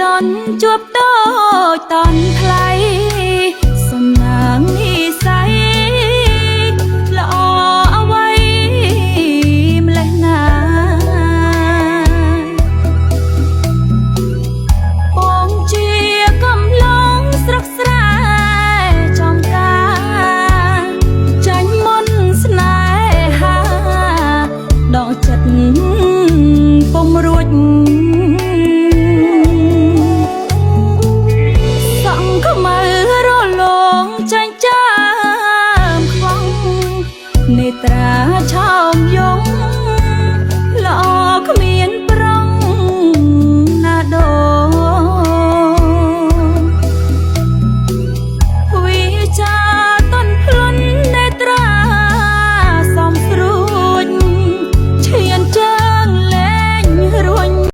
ដន់ជួបដូចតន់ថ្លៃសំណាងនិស័យល្អអ្វីម្លេះណាបងជាកំឡុងស្រុកស្រែចំការចាញ់មុនស្នេហាដកចិត្តពុំរួចសង្ឃមើរលងចាញ់ចាមខ្វងនេត្រាឆោមយងល្អគ្មានប្រងណាដូវិចាតន់ភ្លន់នេត្រាសំស្រួចឈានជើងលែងរួញ